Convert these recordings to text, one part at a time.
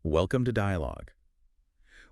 Welcome to Dialogue.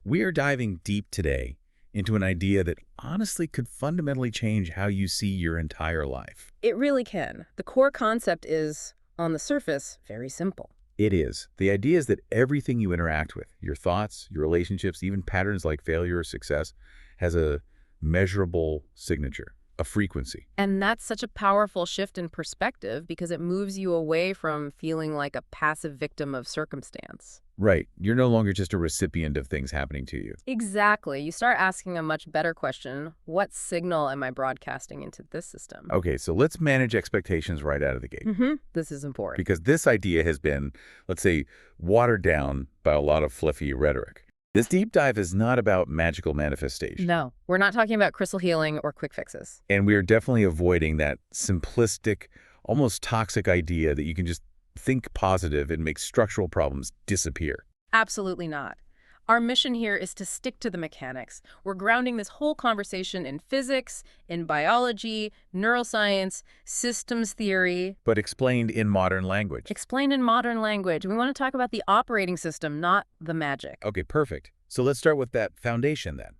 We are diving deep today into an idea that honestly could fundamentally change how you see your entire life. It really can. The core concept is, on the surface, very simple. It is. The idea is that everything you interact with, your thoughts, your relationships, even patterns like failure or success, has a measurable signature, a frequency. And that's such a powerful shift in perspective because it moves you away from feeling like a passive victim of circumstance. Right. You're no longer just a recipient of things happening to you. Exactly. You start asking a much better question. What signal am I broadcasting into this system? Okay, so let's manage expectations right out of the gate. This is important. Because this idea has been, let's say, watered down by a lot of fluffy rhetoric. This deep dive is not about magical manifestation. No, we're not talking about crystal healing or quick fixes. And we are definitely avoiding that simplistic, almost toxic idea that you can just think positive and make structural problems disappear. Absolutely not. Our mission here is to stick to the mechanics. We're grounding this whole conversation in physics, in biology, neuroscience, systems theory. But explained in modern language. Explained in modern language. We want to talk about the operating system, not the magic. Okay, perfect. So let's start with that foundation then.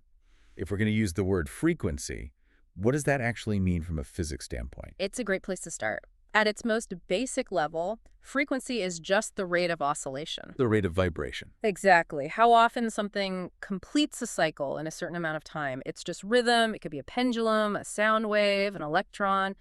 If we're going to use the word frequency, what does that actually mean from a physics standpoint? It's a great place to start. At its most basic level, frequency is just the rate of oscillation. The rate of vibration. Exactly. How often something completes a cycle in a certain amount of time. It's just rhythm. It could be a pendulum, a sound wave, an electron.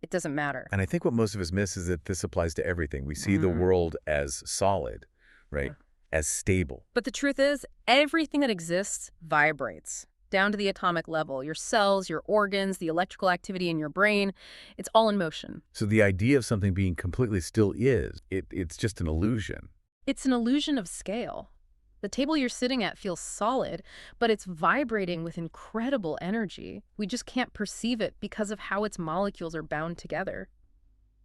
It doesn't matter. And I think what most of us miss is that this applies to everything. We see the world as solid, right? As stable. But the truth is, everything that exists vibrates. Down to the atomic level, your cells, your organs, the electrical activity in your brain, it's all in motion. So the idea of something being completely still it's just an illusion. It's an illusion of scale. The table you're sitting at feels solid, but it's vibrating with incredible energy. We just can't perceive it because of how its molecules are bound together.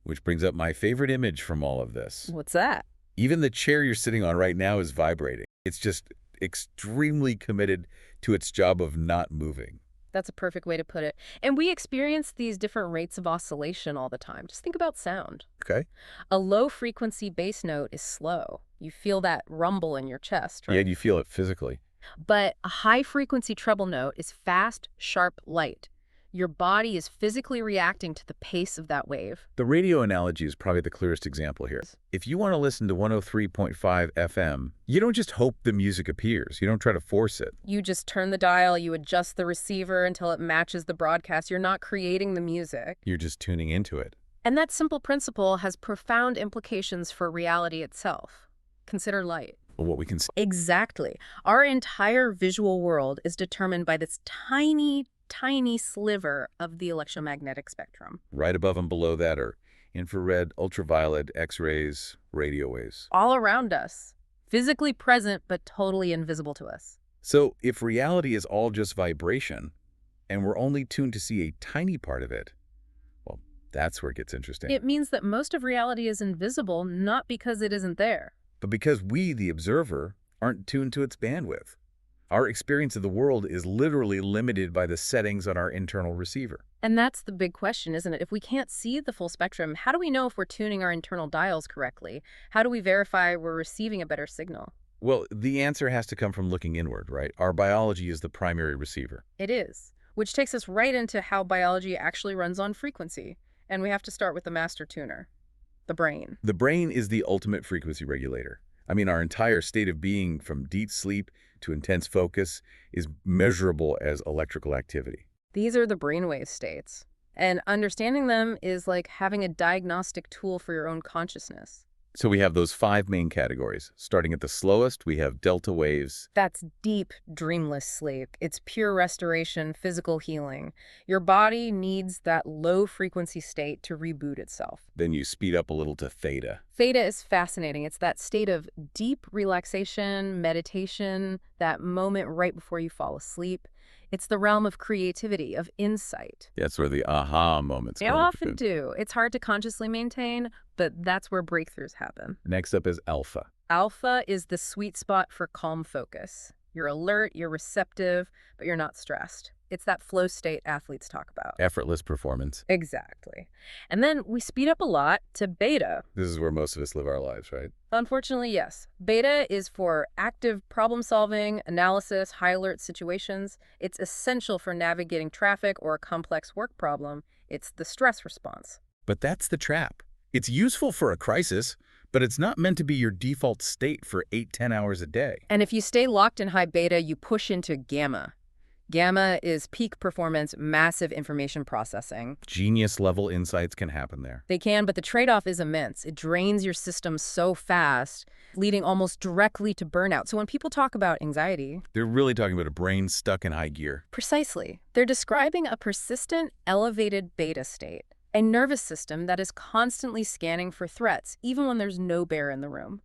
Which brings up my favorite image from all of this. What's that? Even the chair you're sitting on right now is vibrating. It's just extremely committed to its job of not moving. That's a perfect way to put it. And we experience these different rates of oscillation all the time. Just think about sound. Okay. A low-frequency bass note is slow. You feel that rumble in your chest, right? Yeah, you feel it physically. But a high-frequency treble note is fast, sharp, light. Your body is physically reacting to the pace of that wave. The radio analogy is probably the clearest example here. If you want to listen to 103.5 FM, you don't just hope the music appears. You don't try to force it. You just turn the dial, you adjust the receiver until it matches the broadcast. You're not creating the music. You're just tuning into it. And that simple principle has profound implications for reality itself. Consider light. Well, what we can see. Exactly. Our entire visual world is determined by this tiny sliver of the electromagnetic spectrum. Right above and below that are infrared, ultraviolet, X-rays, radio waves. All around us. Physically present, but totally invisible to us. So if reality is all just vibration, and we're only tuned to see a tiny part of it, well, that's where it gets interesting. It means that most of reality is invisible, not because it isn't there, but because we, the observer, aren't tuned to its bandwidth. Our experience of the world is literally limited by the settings on our internal receiver. And that's the big question, isn't it? If we can't see the full spectrum, how do we know if we're tuning our internal dials correctly? How do we verify we're receiving a better signal? Well, the answer has to come from looking inward, right? Our biology is the primary receiver. It is, which takes us right into how biology actually runs on frequency. And we have to start with the master tuner, the brain. The brain is the ultimate frequency regulator. I mean, our entire state of being, from deep sleep to intense focus, is measurable as electrical activity. These are the brainwave states. And understanding them is like having a diagnostic tool for your own consciousness. So we have those 5 main categories. Starting at the slowest, we have delta waves. That's deep, dreamless sleep. It's pure restoration, physical healing. Your body needs that low-frequency state to reboot itself. Then you speed up a little to theta. Theta is fascinating. It's that state of deep relaxation, meditation, that moment right before you fall asleep. It's the realm of creativity, of insight. That's where the aha moments They come often in. do. It's hard to consciously maintain, but that's where breakthroughs happen. Next up is alpha. Alpha is the sweet spot for calm focus. You're alert, you're receptive, but you're not stressed. It's that flow state athletes talk about. Effortless performance. Exactly. And then we speed up a lot to beta. This is where most of us live our lives, right? Unfortunately, yes. Beta is for active problem solving, analysis, high alert situations. It's essential for navigating traffic or a complex work problem. It's the stress response. But that's the trap. It's useful for a crisis, but it's not meant to be your default state for 8-10 hours a day. And if you stay locked in high beta, you push into gamma. Gamma is peak performance, massive information processing. Genius-level insights can happen there. They can, but the trade-off is immense. It drains your system so fast, leading almost directly to burnout. So when people talk about anxiety, They're really talking about a brain stuck in high gear. precisely, they're describing a persistent, elevated beta state, a nervous system that is constantly scanning for threats, even when there's no bear in the room.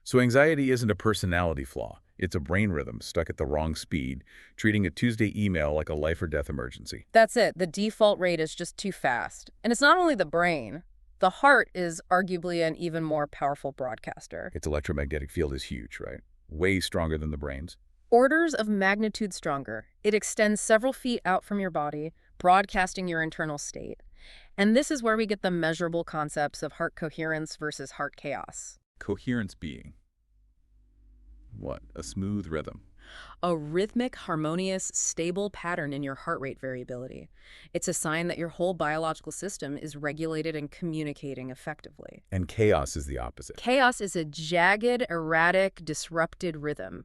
So anxiety isn't a personality flaw. It's a brain rhythm stuck at the wrong speed, treating a Tuesday email like a life or death emergency. That's it. The default rate is just too fast. And it's not only the brain. The heart is arguably an even more powerful broadcaster. Its electromagnetic field is huge, right? Way stronger than the brain's. Orders of magnitude stronger. It extends several feet out from your body, broadcasting your internal state. And this is where we get the measurable concepts of heart coherence versus heart chaos. Coherence being what? A smooth rhythm. A rhythmic, harmonious, stable pattern in your heart rate variability. It's a sign that your whole biological system is regulated and communicating effectively. And chaos is the opposite. Chaos is a jagged, erratic, disrupted rhythm.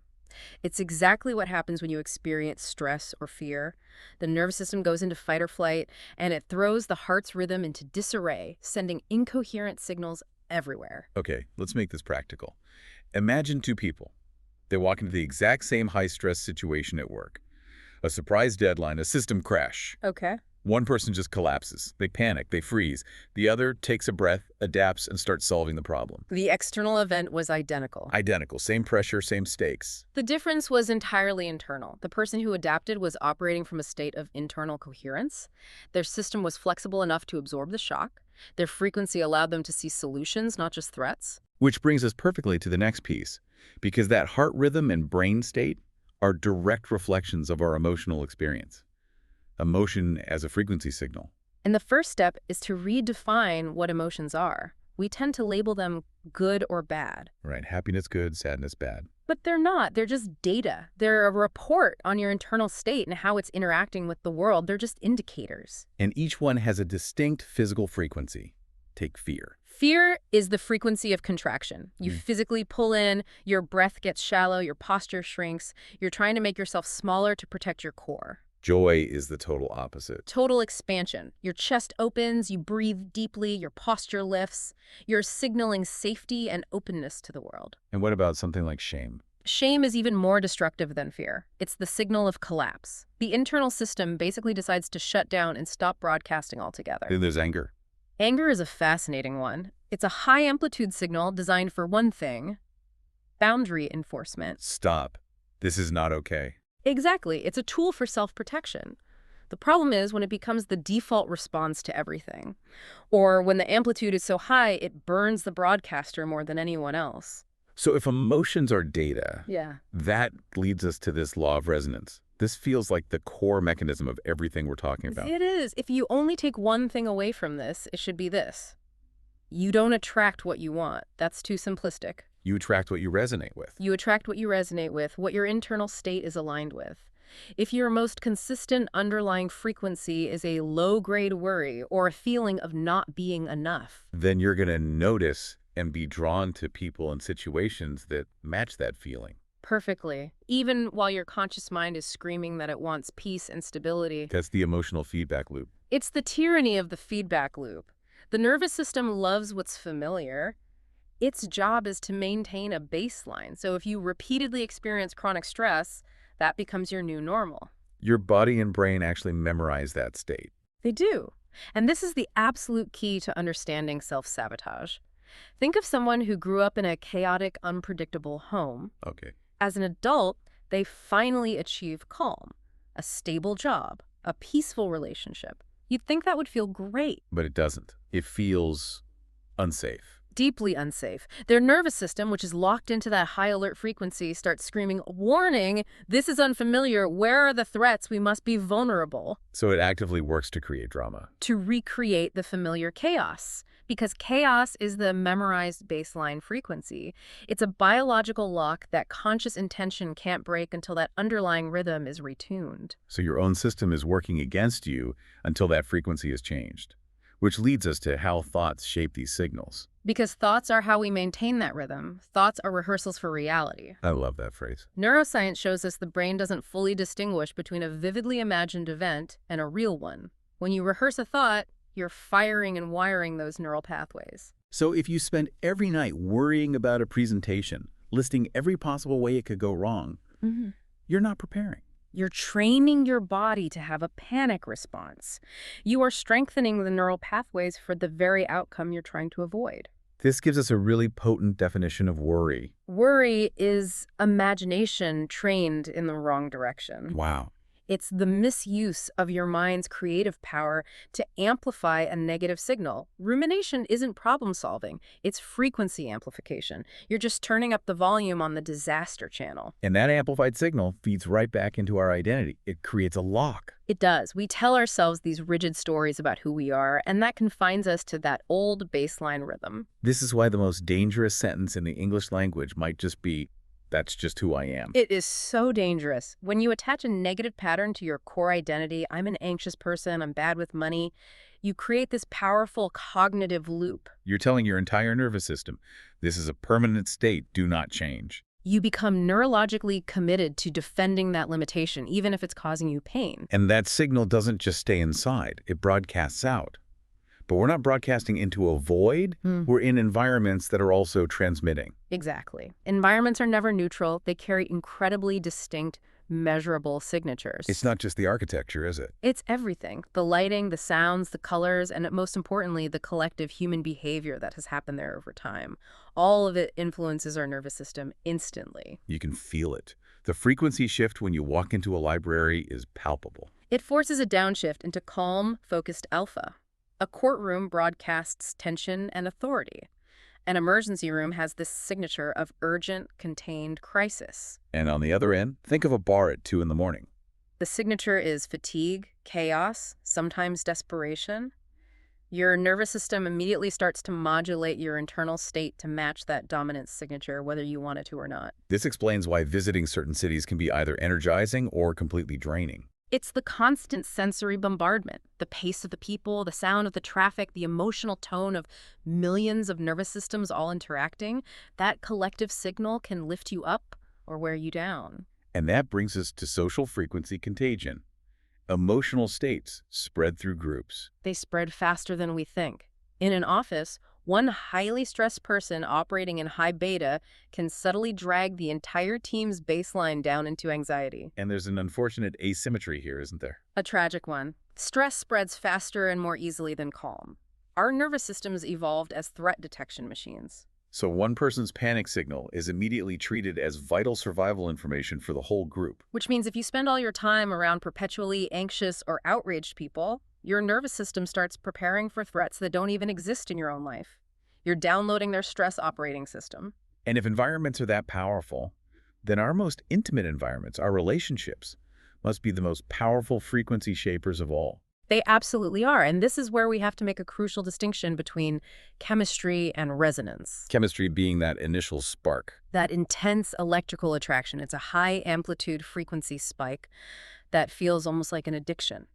It's exactly what happens when you experience stress or fear. The nervous system goes into fight or flight, and it throws the heart's rhythm into disarray, sending incoherent signals everywhere. Okay, let's make this practical. Imagine two people. They walk into the exact same high-stress situation at work. A surprise deadline, a system crash. Okay. One person just collapses. They panic, they freeze. The other takes a breath, adapts, and starts solving the problem. The external event was identical. Identical, same pressure, same stakes. The difference was entirely internal. The person who adapted was operating from a state of internal coherence. Their system was flexible enough to absorb the shock. Their frequency allowed them to see solutions, not just threats. Which brings us perfectly to the next piece, because that heart rhythm and brain state are direct reflections of our emotional experience. Emotion as a frequency signal. And the first step is to redefine what emotions are. We tend to label them good or bad. Right, happiness good, sadness bad. But they're not. They're just data. They're a report on your internal state and how it's interacting with the world. They're just indicators. And each one has a distinct physical frequency. Take fear. Fear is the frequency of contraction. You physically pull in, your breath gets shallow, your posture shrinks. You're trying to make yourself smaller to protect your core. Joy is the total opposite. Total expansion. Your chest opens, you breathe deeply, your posture lifts. You're signaling safety and openness to the world. And what about something like shame? Shame is even more destructive than fear. It's the signal of collapse. The internal system basically decides to shut down and stop broadcasting altogether. Then there's anger. Anger is a fascinating one. It's a high-amplitude signal designed for one thing: boundary enforcement. Stop. This is not okay. Exactly. It's a tool for self-protection. The problem is when it becomes the default response to everything, or when the amplitude is so high it burns the broadcaster more than anyone else. So if emotions are data, Yeah. that leads us to this law of resonance. This feels like the core mechanism of everything we're talking about. It is. If you only take one thing away from this, it should be this: you don't attract what you want. That's too simplistic. You attract what you resonate with. You attract what you resonate with, what your internal state is aligned with. If your most consistent underlying frequency is a low-grade worry or a feeling of not being enough, Then you're going to notice and be drawn to people and situations that match that feeling. perfectly, even while your conscious mind is screaming that it wants peace and stability. That's the emotional feedback loop. It's the tyranny of the feedback loop. The nervous system loves what's familiar. Its job is to maintain a baseline. So if you repeatedly experience chronic stress, that becomes your new normal. Your body and brain actually memorize that state. They do. And this is the absolute key to understanding self-sabotage. Think of someone who grew up in a chaotic, unpredictable home. Okay. As an adult, they finally achieve calm, a stable job, a peaceful relationship. You'd think that would feel great. But it doesn't. It feels unsafe. Deeply unsafe. Their nervous system, which is locked into that high alert frequency, starts screaming, "Warning! This is unfamiliar. Where are the threats? We must be vulnerable." So it actively works to create drama. To recreate the familiar chaos. Because chaos is the memorized baseline frequency. It's a biological lock that conscious intention can't break until that underlying rhythm is retuned. So your own system is working against you until that frequency is changed, which leads us to how thoughts shape these signals. Because thoughts are how we maintain that rhythm. Thoughts are rehearsals for reality. I love that phrase. Neuroscience shows us the brain doesn't fully distinguish between a vividly imagined event and a real one. When you rehearse a thought, you're firing and wiring those neural pathways. So if you spend every night worrying about a presentation, listing every possible way it could go wrong, you're not preparing. You're training your body to have a panic response. You are strengthening the neural pathways for the very outcome you're trying to avoid. This gives us a really potent definition of worry. Worry is imagination trained in the wrong direction. Wow. It's the misuse of your mind's creative power to amplify a negative signal. Rumination isn't problem solving, it's frequency amplification. You're just turning up the volume on the disaster channel. And that amplified signal feeds right back into our identity. It creates a lock. It does. We tell ourselves these rigid stories about who we are, and that confines us to that old baseline rhythm. This is why the most dangerous sentence in the English language might just be, "That's just who I am." It is so dangerous. When you attach a negative pattern to your core identity, I'm an anxious person, I'm bad with money, you create this powerful cognitive loop. You're telling your entire nervous system, this is a permanent state, do not change. You become neurologically committed to defending that limitation, even if it's causing you pain. And that signal doesn't just stay inside, it broadcasts out. But we're not broadcasting into a void, we're in environments that are also transmitting. Exactly. Environments are never neutral. They carry incredibly distinct, measurable signatures. It's not just the architecture, is it? It's everything. The lighting, the sounds, the colors, and most importantly, the collective human behavior that has happened there over time. All of it influences our nervous system instantly. You can feel it. The frequency shift when you walk into a library is palpable. It forces a downshift into calm, focused alpha. A courtroom broadcasts tension and authority. An emergency room has this signature of urgent, contained crisis. And on the other end, think of a bar at 2 in the morning. The signature is fatigue, chaos, sometimes desperation. Your nervous system immediately starts to modulate your internal state to match that dominant signature, whether you want it to or not. This explains why visiting certain cities can be either energizing or completely draining. It's the constant sensory bombardment, the pace of the people, the sound of the traffic, the emotional tone of millions of nervous systems all interacting. That collective signal can lift you up or wear you down. And that brings us to social frequency contagion. Emotional states spread through groups. They spread faster than we think. In an office, one highly stressed person operating in high beta can subtly drag the entire team's baseline down into anxiety. And there's an unfortunate asymmetry here, isn't there? A tragic one. Stress spreads faster and more easily than calm. Our nervous systems evolved as threat detection machines. So one person's panic signal is immediately treated as vital survival information for the whole group. Which means if you spend all your time around perpetually anxious or outraged people, your nervous system starts preparing for threats that don't even exist in your own life. You're downloading their stress operating system. And if environments are that powerful, then our most intimate environments, our relationships, must be the most powerful frequency shapers of all. They absolutely are. And this is where we have to make a crucial distinction between chemistry and resonance. Chemistry being that initial spark. That intense electrical attraction. It's a high amplitude frequency spike that feels almost like an addiction.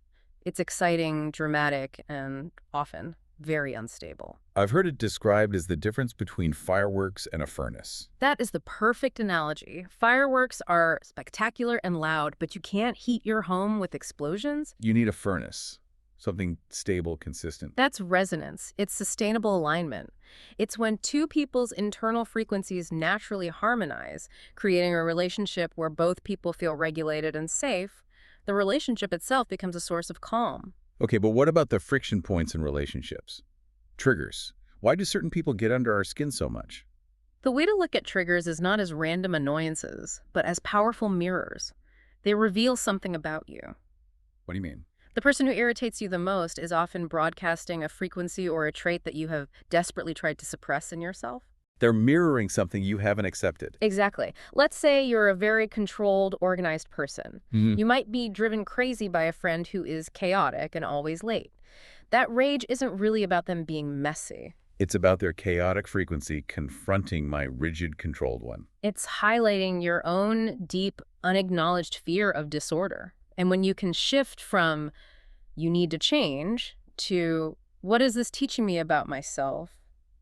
It's exciting, dramatic, and often very unstable. I've heard it described as the difference between fireworks and a furnace. That is the perfect analogy. Fireworks are spectacular and loud, but you can't heat your home with explosions. You need a furnace, something stable, consistent. That's resonance. It's sustainable alignment. It's when two people's internal frequencies naturally harmonize, creating a relationship where both people feel regulated and safe. The relationship itself becomes a source of calm. Okay, but what about the friction points in relationships? Triggers. Why do certain people get under our skin so much? The way to look at triggers is not as random annoyances, but as powerful mirrors. They reveal something about you. What do you mean? The person who irritates you the most is often broadcasting a frequency or a trait that you have desperately tried to suppress in yourself. They're mirroring something you haven't accepted. Exactly. Let's say you're a very controlled, organized person. Mhm. You might be driven crazy by a friend who is chaotic and always late. That rage isn't really about them being messy. It's about their chaotic frequency confronting my rigid, controlled one. It's highlighting your own deep, unacknowledged fear of disorder. And when you can shift from, you need to change, to, what is this teaching me about myself?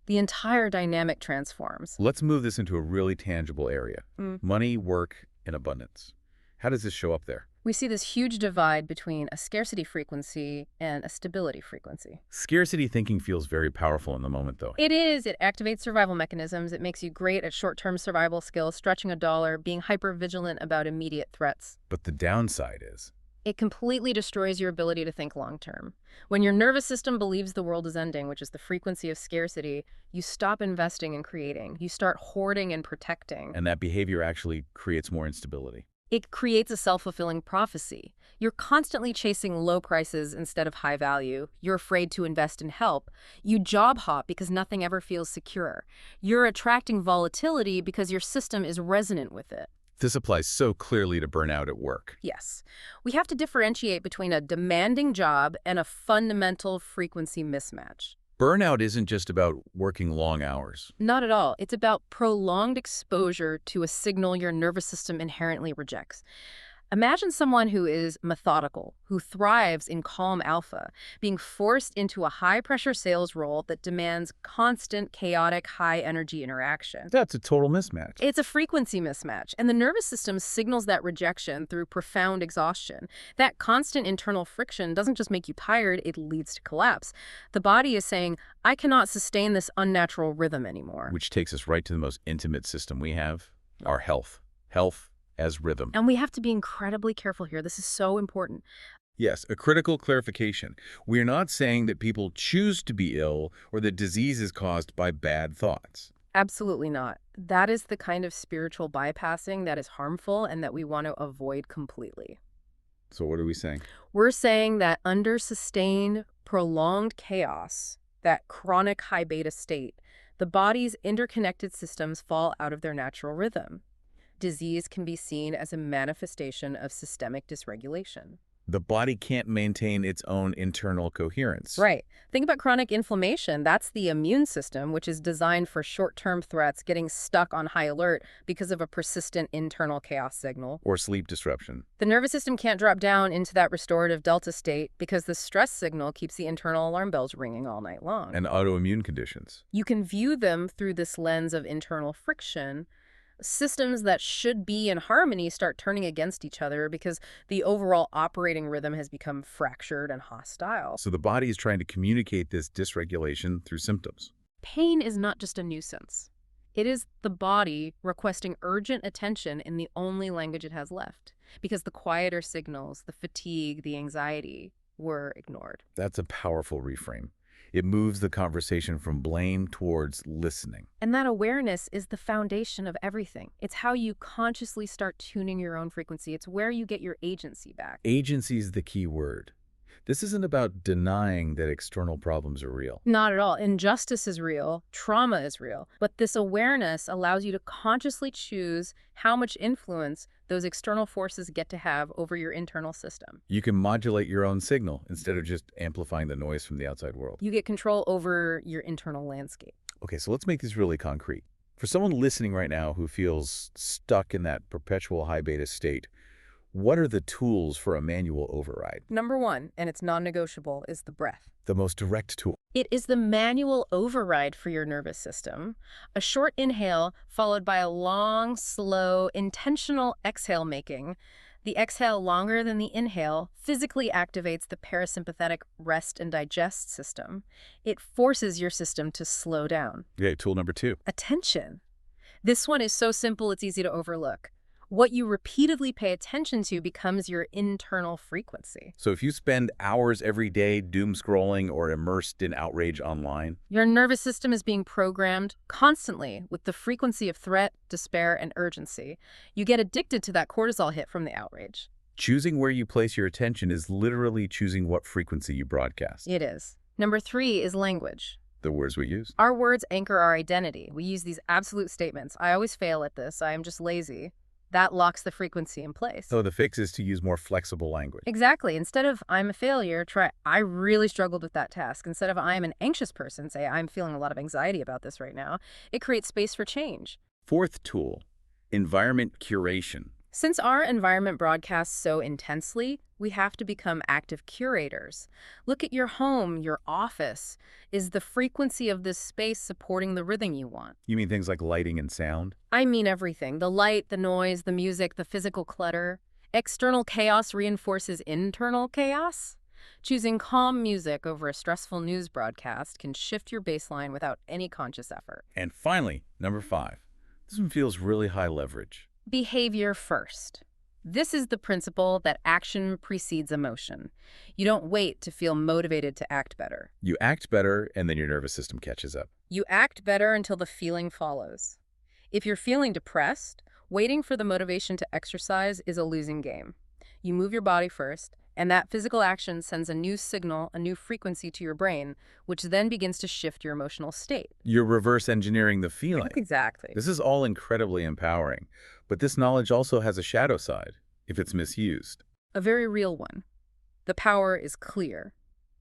The entire dynamic transforms. Let's move this into a really tangible area. Money, work, and abundance. How does this show up there? We see this huge divide between a scarcity frequency and a stability frequency. Scarcity thinking feels very powerful in the moment, though. It is. It activates survival mechanisms. It makes you great at short-term survival skills, stretching a dollar, being hyper-vigilant about immediate threats. But the downside is, It completely destroys your ability to think long-term. When your nervous system believes the world is ending, which is the frequency of scarcity, you stop investing and creating. You start hoarding and protecting. and that behavior actually creates more instability. It creates a self-fulfilling prophecy. You're constantly chasing low prices instead of high value. You're afraid to invest in help. You job hop because nothing ever feels secure. You're attracting volatility because your system is resonant with it. This applies so clearly to burnout at work. Yes. We have to differentiate between a demanding job and a fundamental frequency mismatch. Burnout isn't just about working long hours. Not at all. It's about prolonged exposure to a signal your nervous system inherently rejects. Imagine someone who is methodical, who thrives in calm alpha, being forced into a high-pressure sales role that demands constant, chaotic, high-energy interaction. That's a total mismatch. It's a frequency mismatch, and the nervous system signals that rejection through profound exhaustion. That constant internal friction doesn't just make you tired, it leads to collapse. The body is saying, I cannot sustain this unnatural rhythm anymore. Which takes us right to the most intimate system we have, our health. Health as rhythm. And we have to be incredibly careful here. This is so important. Yes, a critical clarification. We're not saying that people choose to be ill or that disease is caused by bad thoughts. Absolutely not. That is the kind of spiritual bypassing that is harmful and that we want to avoid completely. So what are we saying? We're saying that under sustained, prolonged chaos, that chronic high beta state, the body's interconnected systems fall out of their natural rhythm. Disease can be seen as a manifestation of systemic dysregulation. The body can't maintain its own internal coherence. Right. Think about chronic inflammation. That's the immune system, which is designed for short-term threats, getting stuck on high alert because of a persistent internal chaos signal. Or sleep disruption. The nervous system can't drop down into that restorative delta state because the stress signal keeps the internal alarm bells ringing all night long. And autoimmune conditions. You can view them through this lens of internal friction. Systems that should be in harmony start turning against each other because the overall operating rhythm has become fractured and hostile. So the body is trying to communicate this dysregulation through symptoms. Pain is not just a nuisance. It is the body requesting urgent attention in the only language it has left, because the quieter signals, the fatigue, the anxiety, were ignored. That's a powerful reframe. It moves the conversation from blame towards listening. And that awareness is the foundation of everything. It's how you consciously start tuning your own frequency. It's where you get your agency back. Agency is the key word. This isn't about denying that external problems are real. Not at all. Injustice is real. Trauma is real. But this awareness allows you to consciously choose how much influence those external forces get to have over your internal system. You can modulate your own signal instead of just amplifying the noise from the outside world. You get control over your internal landscape. Okay, so let's make this really concrete. For someone listening right now who feels stuck in that perpetual high beta state, what are the tools for a manual override? Number one, and it's non-negotiable, is the breath. The most direct tool. It is the manual override for your nervous system. A short inhale followed by a long, slow, intentional exhale making. The exhale, longer than the inhale, physically activates the parasympathetic rest and digest system. It forces your system to slow down. Okay, tool number 2. Attention. This one is so simple it's easy to overlook. What you repeatedly pay attention to becomes your internal frequency. So if you spend hours every day doom scrolling or immersed in outrage online, Your nervous system is being programmed constantly with the frequency of threat, despair, and urgency. You get addicted to that cortisol hit from the outrage. Choosing where you place your attention is literally choosing what frequency you broadcast. It is. Number 3 is language. The words we use. Our words anchor our identity. We use these absolute statements. I always fail at this. I am just lazy. That locks the frequency in place. So the fix is to use more flexible language. Exactly. Instead of I'm a failure, try I really struggled with that task. Instead of I'm an anxious person, say I'm feeling a lot of anxiety about this right now. It creates space for change. Fourth tool, environment curation. Since our environment broadcasts so intensely, we have to become active curators. Look at your home, your office. Is the frequency of this space supporting the rhythm you want? You mean things like lighting and sound? I mean everything. The light, the noise, the music, the physical clutter. External chaos reinforces internal chaos. Choosing calm music over a stressful news broadcast can shift your baseline without any conscious effort. And finally, number 5. This one feels really high leverage. Behavior first. This is the principle that action precedes emotion. You don't wait to feel motivated to act better. You act better, and then your nervous system catches up. You act better until the feeling follows. If you're feeling depressed, waiting for the motivation to exercise is a losing game. You move your body first, and that physical action sends a new signal, a new frequency to your brain, which then begins to shift your emotional state. You're reverse engineering the feeling. Exactly. This is all incredibly empowering, but this knowledge also has a shadow side if it's misused. A very real one. The power is clear.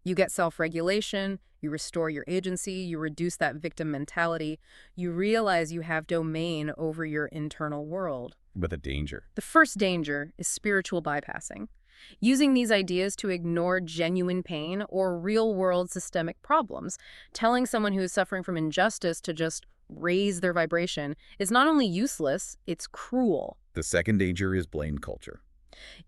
You get self-regulation, you restore your agency, you reduce that victim mentality, you realize you have domain over your internal world. But the danger. The first danger is spiritual bypassing. Using these ideas to ignore genuine pain or real-world systemic problems, telling someone who is suffering from injustice to just raise their vibration is not only useless, it's cruel. The second danger is blame culture.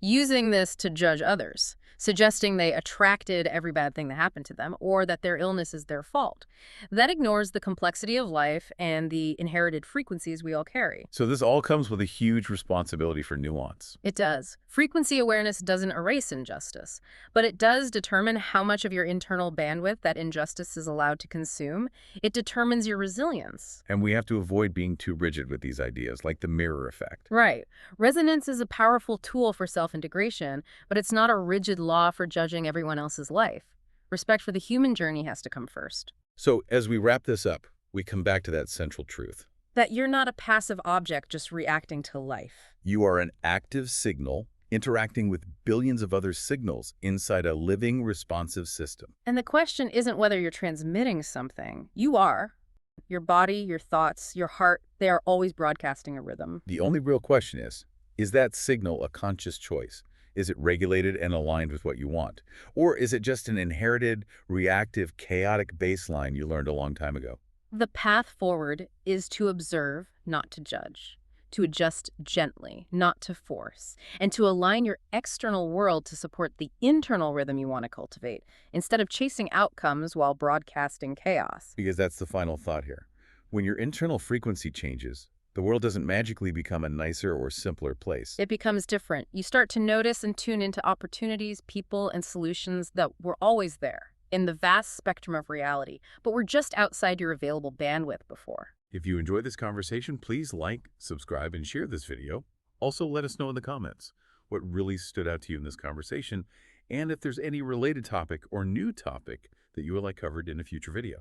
Using this to judge others, suggesting they attracted every bad thing that happened to them or that their illness is their fault. That ignores the complexity of life and the inherited frequencies we all carry. So this all comes with a huge responsibility for nuance. It does. Frequency awareness doesn't erase injustice, but it does determine how much of your internal bandwidth that injustice is allowed to consume. It determines your resilience. And we have to avoid being too rigid with these ideas, like the mirror effect. Right. Resonance is a powerful tool for self-integration, but it's not a rigid law for judging everyone else's life. Respect for the human journey has to come first. So as we wrap this up, we come back to that central truth. That you're not a passive object just reacting to life. You are an active signal interacting with billions of other signals inside a living, responsive system. And the question isn't whether you're transmitting something. You are. Your body, your thoughts, your heart, they are always broadcasting a rhythm. The only real question is that signal a conscious choice? Is it regulated and aligned with what you want? Or is it just an inherited, reactive, chaotic baseline you learned a long time ago? The path forward is to observe, not to judge. To adjust gently, not to force. And to align your external world to support the internal rhythm you want to cultivate, instead of chasing outcomes while broadcasting chaos. Because that's the final thought here. When your internal frequency changes, the world doesn't magically become a nicer or simpler place. It becomes different. You start to notice and tune into opportunities, people, and solutions that were always there in the vast spectrum of reality, but were just outside your available bandwidth before. If you enjoyed this conversation, please like, subscribe, and share this video. Also, let us know in the comments what really stood out to you in this conversation, and if there's any related topic or new topic that you would like covered in a future video.